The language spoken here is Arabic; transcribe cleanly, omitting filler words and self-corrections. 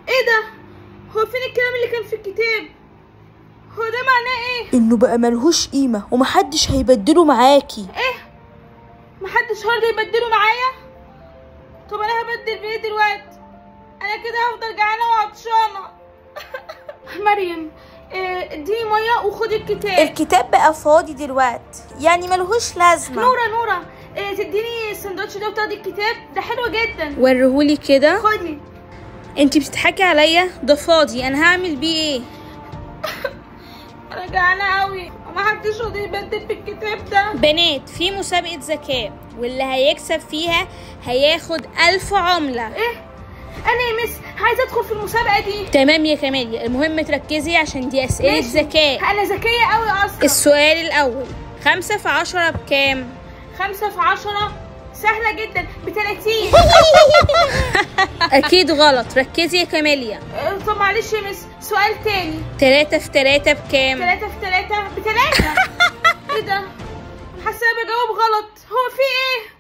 ايه ده؟ هو فين الكلام اللي كان في الكتاب؟ هو ده معناه ايه؟ انه بقى ملهوش قيمة ومحدش هيبدله معاكي. ايه؟ محدش هيرضى يبدله معايا؟ طب انا هبدل بايه دلوقتي؟ انا كده هفضل جعانه وعطشانه. مريم اديني ميه وخدي الكتاب. الكتاب بقى فاضي دلوقتي، يعني ملهوش لازمة. نورة تديني السندوتش ده وتاخدي الكتاب ده، حلو جدا. وريهولي كده. خدي. انتي بتضحكي عليا؟ ده فاضي، انا هعمل بيه ايه؟ انا جعانه قوي ومحدش راضي يبدل في الكتاب ده. بنات، في مسابقة ذكاء واللي هيكسب فيها هياخد 1000 عملة. ايه؟ انا يا مس عايزه ادخل في المسابقه دي. تمام يا كماليا، المهم تركزي عشان دي اسئلة ذكاء. انا ذكيه قوي اصلا. السؤال الاول، 5 في 10 بكام؟ 5 في 10 سهله جدا، ب30. اكيد غلط، ركزي يا كماليا. طب معلش يا مس سؤال تاني. 3 في 3 بكام؟ 3 في 3 ب3. ايه ده؟ حاسه بجاوب غلط، هو في ايه؟